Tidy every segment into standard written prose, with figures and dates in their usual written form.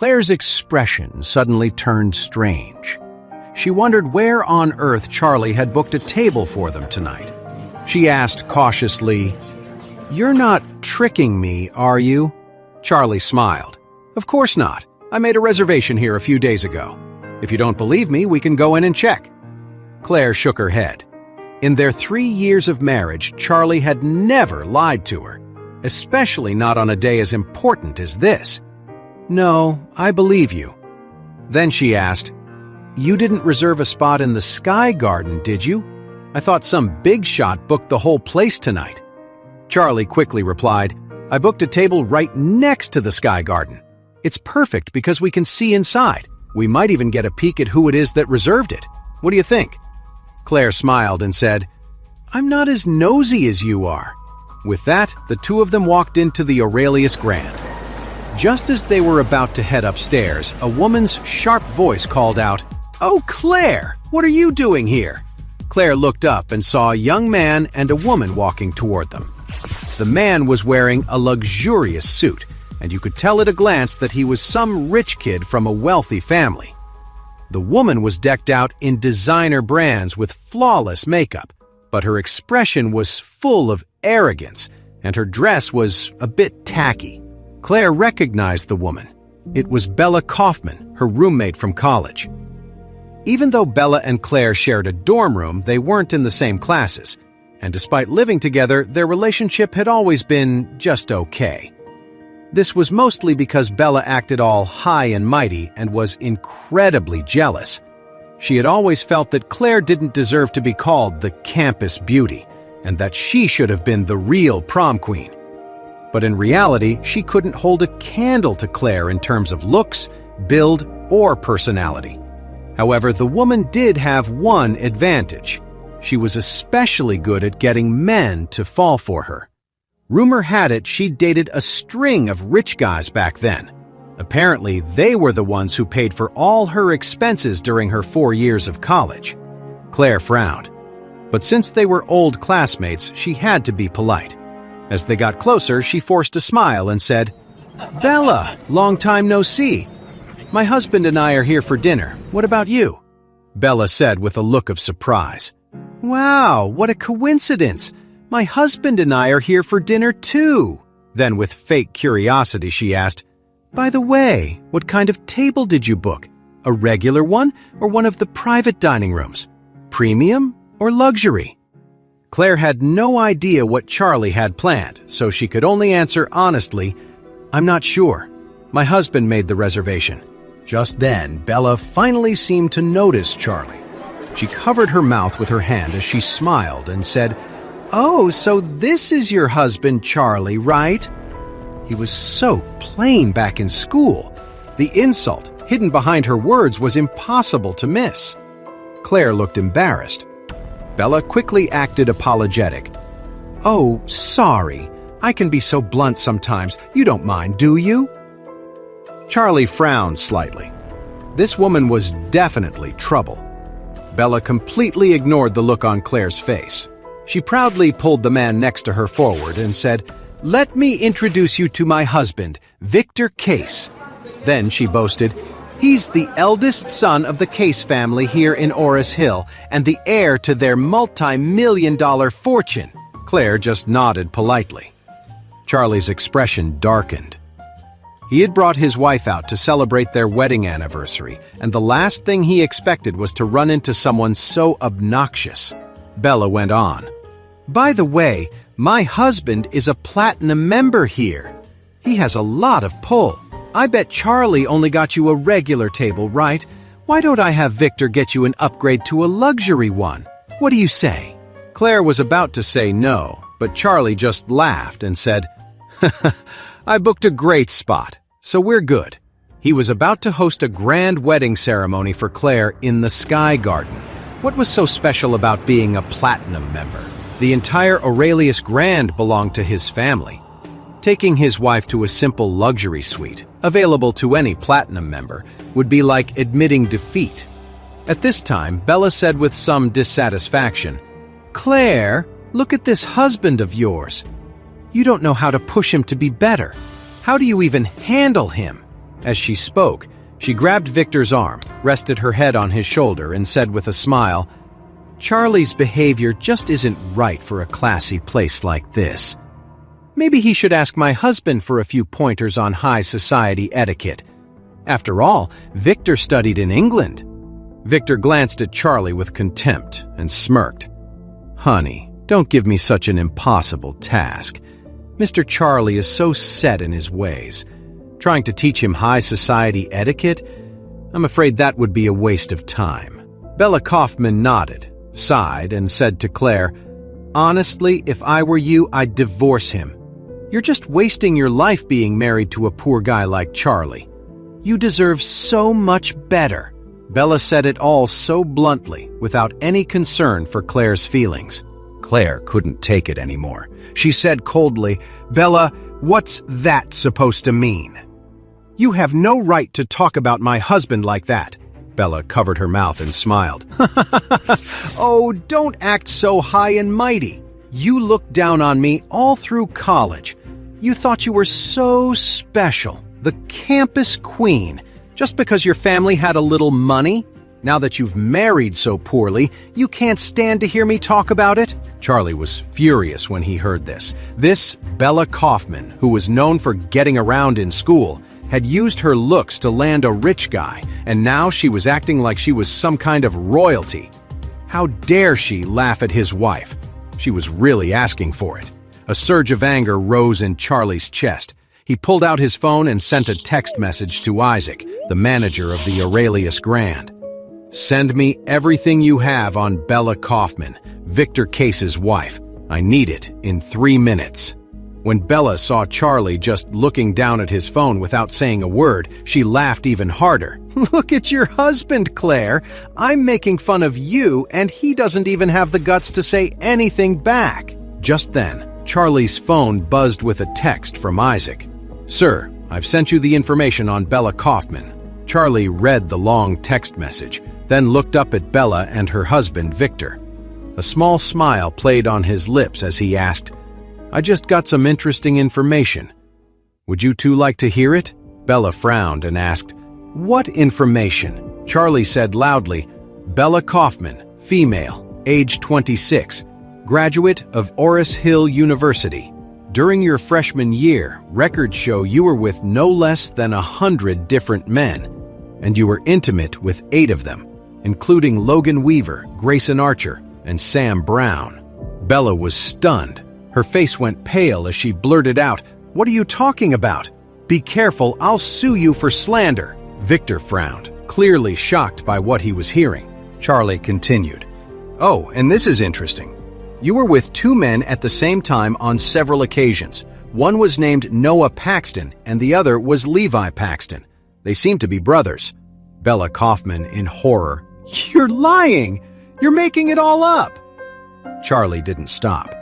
Claire's expression suddenly turned strange. She wondered where on earth Charlie had booked a table for them tonight. She asked cautiously, "You're not tricking me, are you?" Charlie smiled. "Of course not. I made a reservation here a few days ago. If you don't believe me, we can go in and check." Claire shook her head. In their 3 years of marriage, Charlie had never lied to her, especially not on a day as important as this. "No, I believe you." Then she asked, "You didn't reserve a spot in the Sky Garden, did you? I thought some big shot booked the whole place tonight." Charlie quickly replied, "I booked a table right next to the Sky Garden. It's perfect because we can see inside. We might even get a peek at who it is that reserved it. What do you think?" Claire smiled and said, "I'm not as nosy as you are." With that, the two of them walked into the Aurelius Grand. Just as they were about to head upstairs, a woman's sharp voice called out, "Oh, Claire, what are you doing here?" Claire looked up and saw a young man and a woman walking toward them. The man was wearing a luxurious suit, and you could tell at a glance that he was some rich kid from a wealthy family. The woman was decked out in designer brands with flawless makeup, but her expression was full of arrogance, and her dress was a bit tacky. Claire recognized the woman. It was Bella Kaufman, her roommate from college. Even though Bella and Claire shared a dorm room, they weren't in the same classes, and despite living together, their relationship had always been just okay. This was mostly because Bella acted all high and mighty and was incredibly jealous. She had always felt that Claire didn't deserve to be called the campus beauty, and that she should have been the real prom queen. But in reality, she couldn't hold a candle to Claire in terms of looks, build, or personality. However, the woman did have one advantage. She was especially good at getting men to fall for her. Rumor had it she dated a string of rich guys back then. Apparently, they were the ones who paid for all her expenses during her 4 years of college. Claire frowned. But since they were old classmates, she had to be polite. As they got closer, she forced a smile and said, "Bella, long time no see. My husband and I are here for dinner. What about you?" Bella said with a look of surprise. "Wow, what a coincidence. My husband and I are here for dinner too." Then with fake curiosity, she asked, "By the way, what kind of table did you book? A regular one or one of the private dining rooms? Premium or luxury?" Claire had no idea what Charlie had planned, so she could only answer honestly, "I'm not sure. My husband made the reservation." Just then, Bella finally seemed to notice Charlie. She covered her mouth with her hand as she smiled and said, "Oh, so this is your husband, Charlie, right?" He was so plain back in school. The insult hidden behind her words was impossible to miss. Claire looked embarrassed. Bella quickly acted apologetic. "Oh, sorry. I can be so blunt sometimes. You don't mind, do you?" Charlie frowned slightly. This woman was definitely trouble. Bella completely ignored the look on Claire's face. She proudly pulled the man next to her forward and said, "Let me introduce you to my husband, Victor Case." Then she boasted, "He's the eldest son of the Case family here in Oris Hill and the heir to their multi-million-dollar fortune." Claire just nodded politely. Charlie's expression darkened. He had brought his wife out to celebrate their wedding anniversary, and the last thing he expected was to run into someone so obnoxious. Bella went on, "By the way, my husband is a platinum member here. He has a lot of pull. I bet Charlie only got you a regular table, right? Why don't I have Victor get you an upgrade to a luxury one? What do you say?" Claire was about to say no, but Charlie just laughed and said, "I booked a great spot, so we're good." He was about to host a grand wedding ceremony for Claire in the Sky Garden. What was so special about being a platinum member? The entire Aurelius Grand belonged to his family. Taking his wife to a simple luxury suite, available to any platinum member, would be like admitting defeat. At this time, Bella said with some dissatisfaction, "Claire, look at this husband of yours. You don't know how to push him to be better. How do you even handle him?" As she spoke, she grabbed Victor's arm, rested her head on his shoulder, and said with a smile, "Charlie's behavior just isn't right for a classy place like this. Maybe he should ask my husband for a few pointers on high society etiquette. After all, Victor studied in England." Victor glanced at Charlie with contempt and smirked. "Honey, don't give me such an impossible task. Mr. Charlie is so set in his ways. Trying to teach him high society etiquette? I'm afraid that would be a waste of time." Bella Kaufman nodded, sighed, and said to Claire, "Honestly, if I were you, I'd divorce him. You're just wasting your life being married to a poor guy like Charlie. You deserve so much better." Bella said it all so bluntly, without any concern for Claire's feelings. Claire couldn't take it anymore. She said coldly, "Bella, what's that supposed to mean?" "You have no right to talk about my husband like that." Bella covered her mouth and smiled. "Oh, don't act so high and mighty. You looked down on me all through college. You thought you were so special, the campus queen, just because your family had a little money? Now that you've married so poorly, you can't stand to hear me talk about it?" Charlie was furious when he heard this. This Bella Kaufman, who was known for getting around in school, had used her looks to land a rich guy, and now she was acting like she was some kind of royalty. How dare she laugh at his wife? She was really asking for it. A surge of anger rose in Charlie's chest. He pulled out his phone and sent a text message to Isaac, the manager of the Aurelius Grand. "Send me everything you have on Bella Kaufman, Victor Case's wife. I need it in 3 minutes." When Bella saw Charlie just looking down at his phone without saying a word, she laughed even harder. "Look at your husband, Claire. I'm making fun of you, and he doesn't even have the guts to say anything back." Just then, Charlie's phone buzzed with a text from Isaac. "Sir, I've sent you the information on Bella Kaufman." Charlie read the long text message, then looked up at Bella and her husband, Victor. A small smile played on his lips as he asked, "I just got some interesting information. Would you two like to hear it?" Bella frowned and asked, "What information?" Charlie said loudly, "Bella Kaufman, female, age 26, graduate of Oris Hill University. During your freshman year, records show you were with no less than 100 different men, and you were intimate with 8 of them, including Logan Weaver, Grayson Archer, and Sam Brown." Bella was stunned. Her face went pale as she blurted out, "What are you talking about? Be careful, I'll sue you for slander." Victor frowned, clearly shocked by what he was hearing. Charlie continued, "Oh, and this is interesting. You were with 2 men at the same time on several occasions. One was named Noah Paxton, and the other was Levi Paxton. They seem to be brothers." Bella Kaufman, in horror, "You're lying! You're making it all up!" Charlie didn't stop.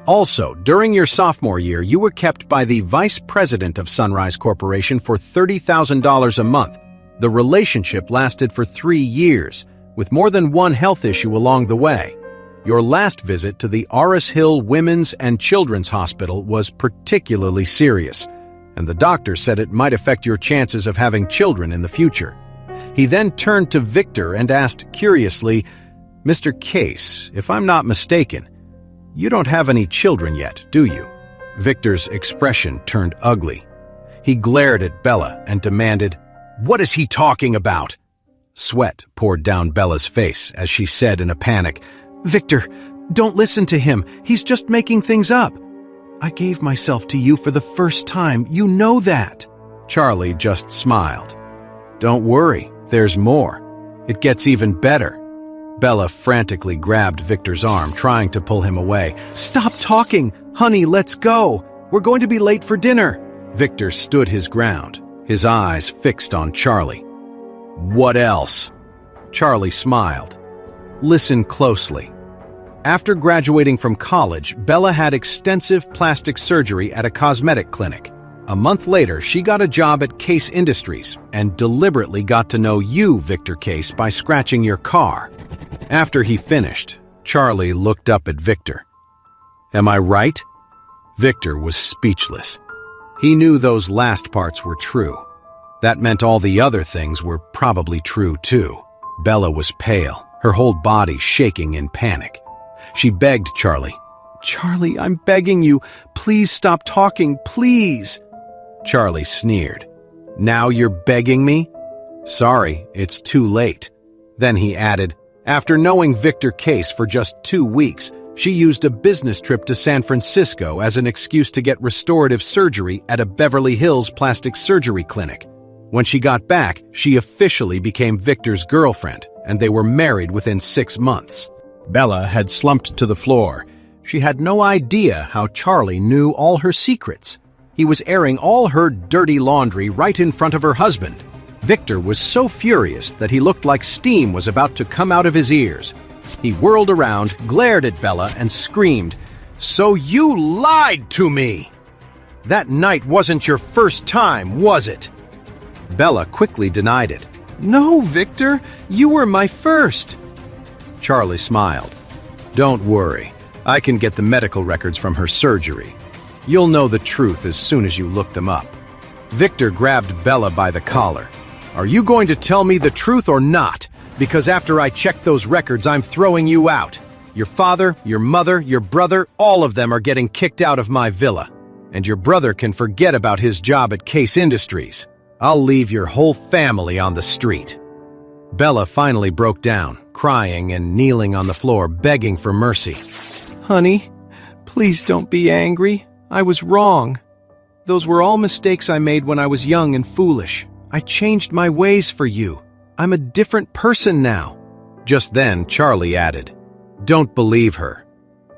"Also, during your sophomore year, you were kept by the vice president of Sunrise Corporation for $30,000 a month. The relationship lasted for 3 years, with more than one health issue along the way. Your last visit to the Oris Hill Women's and Children's Hospital was particularly serious, and the doctor said it might affect your chances of having children in the future." He then turned to Victor and asked curiously, "Mr. Case, if I'm not mistaken, you don't have any children yet, do you?" Victor's expression turned ugly. He glared at Bella and demanded, "What is he talking about?" Sweat poured down Bella's face as she said in a panic, "Victor, don't listen to him. He's just making things up. I gave myself to you for the first time. You know that." Charlie just smiled. "Don't worry, there's more. It gets even better." Bella frantically grabbed Victor's arm, trying to pull him away. "Stop talking! Honey, let's go! We're going to be late for dinner!" Victor stood his ground, his eyes fixed on Charlie. "What else?" Charlie smiled. "Listen closely. After graduating from college, Bella had extensive plastic surgery at a cosmetic clinic. A month later, she got a job at Case Industries and deliberately got to know you, Victor Case, by scratching your car." After he finished, Charlie looked up at Victor. "Am I right?" Victor was speechless. He knew those last parts were true. That meant all the other things were probably true too. Bella was pale, her whole body shaking in panic. She begged Charlie, "Charlie, I'm begging you, please stop talking, please." Charlie sneered. "Now you're begging me? Sorry, it's too late." Then he added, after knowing Victor Case for just 2 weeks, she used a business trip to San Francisco as an excuse to get restorative surgery at a Beverly Hills plastic surgery clinic. When she got back, she officially became Victor's girlfriend, and they were married within 6 months. Bella had slumped to the floor. She had no idea how Charlie knew all her secrets. He was airing all her dirty laundry right in front of her husband. Victor was so furious that he looked like steam was about to come out of his ears. He whirled around, glared at Bella, and screamed, "So you lied to me! That night wasn't your first time, was it?" Bella quickly denied it. "No, Victor, you were my first." Charlie smiled. "Don't worry, I can get the medical records from her surgery. You'll know the truth as soon as you look them up." Victor grabbed Bella by the collar. "Are you going to tell me the truth or not? Because after I check those records, I'm throwing you out. Your father, your mother, your brother, all of them are getting kicked out of my villa. And your brother can forget about his job at Case Industries. I'll leave your whole family on the street." Bella finally broke down, crying and kneeling on the floor, begging for mercy. "Honey, please don't be angry. I was wrong. Those were all mistakes I made when I was young and foolish. I changed my ways for you. I'm a different person now." Just then, Charlie added, "Don't believe her.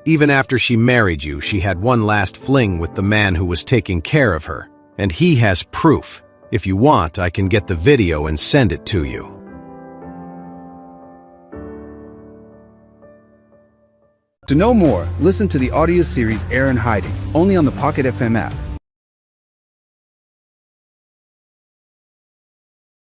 Even after she married you, she had one last fling with the man who was taking care of her. And he has proof. If you want, I can get the video and send it to you." To know more, listen to the audio series Heir in Hiding, only on the Pocket FM app.